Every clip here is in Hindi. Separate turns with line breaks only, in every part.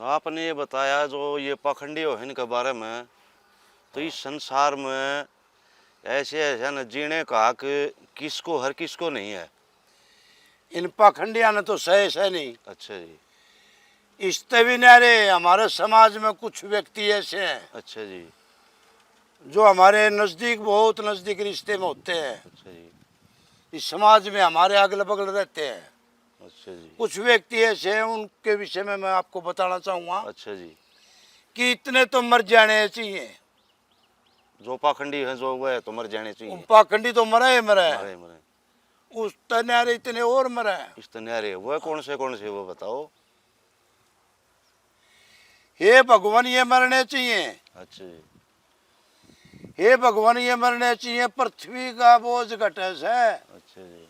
तो आपने ये बताया जो ये पाखंडी हो इनके बारे में, तो इस संसार में ऐसे ऐसा न जीने का हक किसको, हर किसको नहीं है।
इन पाखंडिया ने तो सहे सहे नहीं।
अच्छा जी।
इस तभी नारे हमारे समाज में कुछ व्यक्ति ऐसे हैं।
अच्छा जी।
जो हमारे नजदीक, बहुत नजदीक रिश्ते में होते हैं।
अच्छा जी।
इस समाज में हमारे अगल बगल रहते हैं।
अच्छा जी।
कुछ व्यक्ति ऐसे हैं, उनके विषय में मैं आपको बताना चाहूँगा।
अच्छा जी।
कि इतने तो मर जाने चाहिए।
जो पाखंडी है जो वह तो मर जाने चाहिए।
पाखंडी तो मरे मरे,
मरे मरे।
उस तन्यारे इतने और मरे।
इस तन्यारे वह कौन से वो बताओ।
हे भगवान ये मरने चाहिए।
अच्छा जी।
हे भगवान ये मरने चाहिए, पृथ्वी का बोझ घटे से।
अच्छा जी।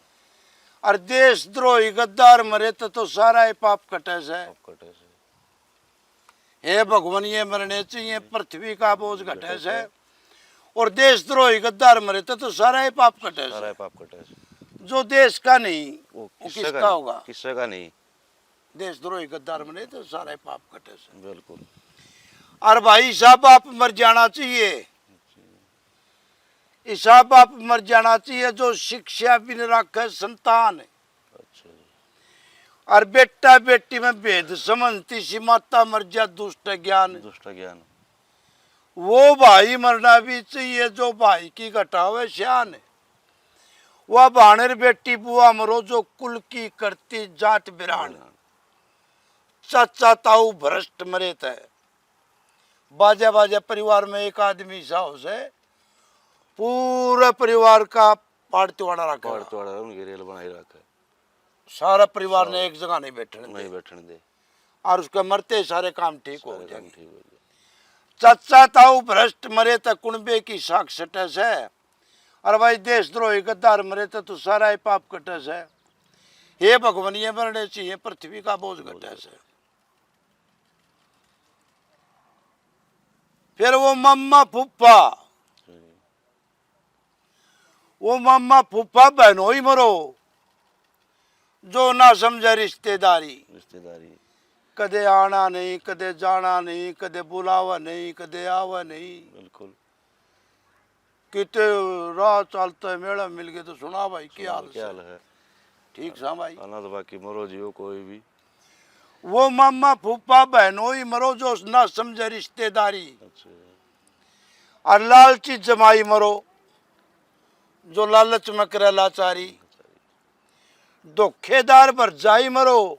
और देशद्रोही गद्दार मरे तो सारा ही पाप कटे से।
कटे से।
हे भगवान ये मरने चाहिए, पृथ्वी का बोझ घटे से। और देशद्रोही गद्दार मरे तो सारा ही पाप कटे से।
सारा ही पाप कटे से।
जो देश का नहीं
वो
किसका होगा?
किससे का नहीं।
देशद्रोही गद्दार मरे तो सारा ही पाप कटे से।
बिल्कुल।
और भाई साहब आप मर जाना चाहिए। हिसाब आप मर जाना चाहिए जो शिक्षा भी न रखे संतान।
अच्छा जी।
और बेटा बेटी में भेद समझती सी माता मर जा दुष्ट ज्ञान।
दुष्ट ज्ञान।
वो भाई मरना भी चाहिए जो भाई की घटावे श्यान। वह भाणेर बेटी बुआ मरो जो कुल की करती जाट बिरान। चाचा ताऊ भ्रष्ट मरे थे। बाजा बाजा परिवार में एक आदमी साहब से पूरा परिवार का पाड़ तिवाड़ा रखा।
पाड़ तिवाड़ा उनकी रेल बनाई रखा है।
सारा परिवार ने एक जगह नहीं बैठने दे। और उसके मरते सारे काम ठीक हो जाएंगे। चाचा ताऊ भ्रष्ट मरे तो कुणबे की साख सटे से। और भाई देशद्रोही गद्दार मरे तो सारा ही पाप कटे से। हे भगवान ये मरने चाहिए, पृथ्वी का बोझ घटे से। फिर वो मम्मा फूफा, वो मम्मा फूफा बहनों ही मरो जो ना समझे रिश्तेदारी। कदे आना नहीं, कदे जाना नहीं, कदे बुलावा नहीं, कदे आवा नहीं। बिल्कुल। कितने राह चलता है, मेला मिल गए तो सुना भाई क्या हाल है। ठीक सा भाई। आना तो बाकी मरो जियो कोई भी। वो मम्मा फूफा बहनों ही मरो जो ना समझे रिश्तेदारी। और लालची जमाई मरो जो लालच में करे लाचारी। धोखेदार भरजाई मरो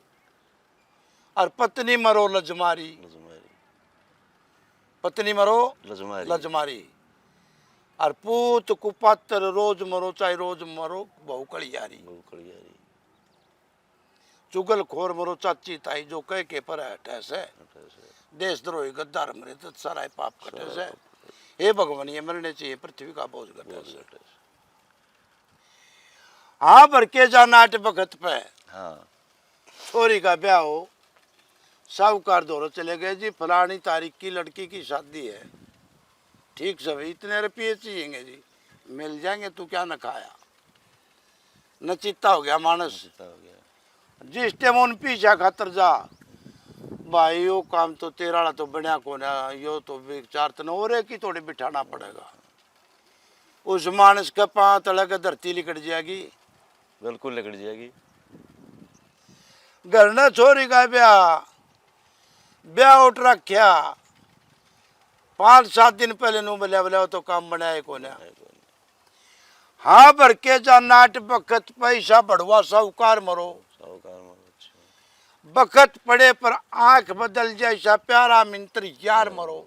और पत्नी मरो लजमारी। पत्नी मरो लजमारी। और पूत कुपात्र रोज मरो, चाहे रोज मरो बहु कलियारी। चुगलखोर मरो चाची ताई जो कह के पर हटे से। देशद्रोही गद्दार मरे तो सारा पाप कटे से। हे भगवान ये मरने चाहिए, पृथ्वी का बोझ घटे से। हाँ भर के जा नाट बखत पे। हाँ। छोरी का ब्याह हो, साहूकार दौरे चले गए जी, फलानी तारीख की लड़की की शादी है। ठीक सब इतने रुपये चाहिए जी, मिल जाएंगे। तू क्या न खाया, न चित्ता हो गया मानस। जिस टाइम उन पीछा खातर जा भाई यो काम तो तेरा तो बढ़िया को ना, यो तो विचार तो और की थोड़ी बिठाना पड़ेगा। उस मानस के पांव तले के धरती लिकट जाएगी। बिल्कुल लिकट जाएगी। घर ने छोरी का ब्याह उठ रखा, 5-7 दिन पहले नू बोलिया तो काम बनाए को ना। हाँ भर के जा नाट बखत पैसा बढ़वा साहूकार मरो। बखत पड़े पर आंख बदल जैसा प्यारा मिंत्र यार मरो।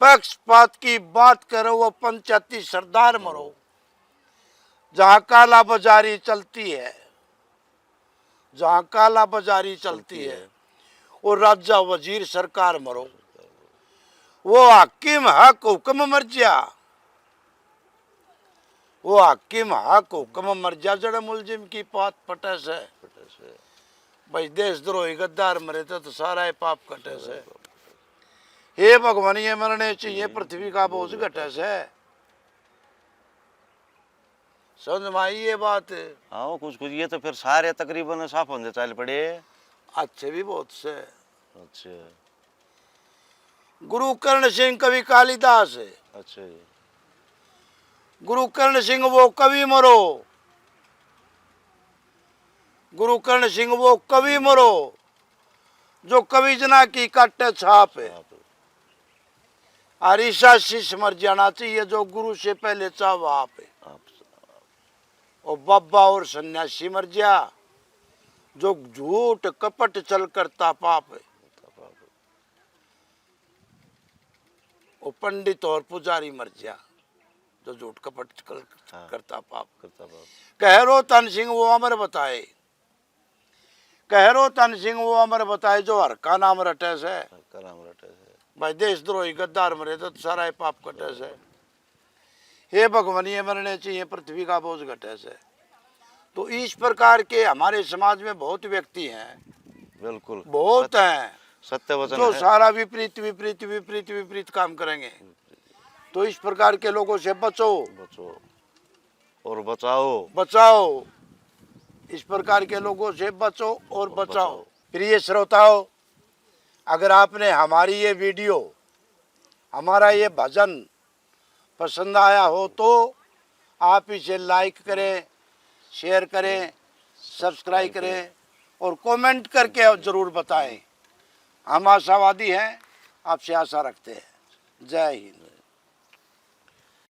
पक्षपात की बात करो वो पंचायती सरदार मरो। जहाँ काला बाजारी चलती है, जहाँ काला बाजारी चलती है वो राजा वजीर सरकार मरो। वो हाकिम हक हुक्म मर जा, वो हाकिम हक हुक्म मर जा जड़े मुलजिम की पात पटे से। भाई देशद्रोही गद्दार मरे तो सारा ही पाप कटे से। हे भगवान ये मरने चाहिए, पृथ्वी का बोझ घटे से। समझ में आई ये बात?
हाँ कुछ कुछ ये तो फिर सारे तकरीबन साफ होने चल पड़े।
अच्छे भी बहुत से।
अच्छा
गुरु कर्ण सिंह कवि कालिदास है।
अच्छा जी।
गुरु कर्ण सिंह वो कवि मरो, गुरु कर्ण सिंह वो कवि मरो, जो कवि जना की काटे छाप है।
आप
और ईसा शिष्य मर जाना चाहिए, जो गुरु से पहले चाव आप है।
आप
और बाबा और सन्यासी मर जा, जो झूठ कपट चल करता पाप है। और पंडित और पुजारी मर जा, जो झूठ कपट करता पाप।
करता बाप।
कहरो तन सिंह वो अमर बताए, कहरो तन सिंह वो अमर बताए, जो हर का नाम रटे से।
कराम रटे से।
भाई देशद्रोही गद्दार मरे तो सारा पाप कटे से। हे भगवान ये मरने चाहिए, पृथ्वी का बोझ घटे से। तो इस प्रकार के हमारे समाज में बहुत व्यक्ति हैं,
बिल्कुल
बहुत हैं,
सत्य वचन
जो
है।
सारा विपरीत विपरीत विपरीत विपरीत काम करेंगे। तो इस प्रकार के लोगों से बचो,
बचो और बचाओ।
बचाओ। इस प्रकार के लोगों से बचो और बचाओ। प्रिय श्रोताओं, अगर आपने हमारी ये वीडियो, हमारा ये भजन पसंद आया हो तो आप इसे लाइक करें, शेयर करें, सब्सक्राइब करें और कमेंट करके ज़रूर बताएं। हम आशावादी हैं, आपसे आशा रखते हैं। जय हिंद।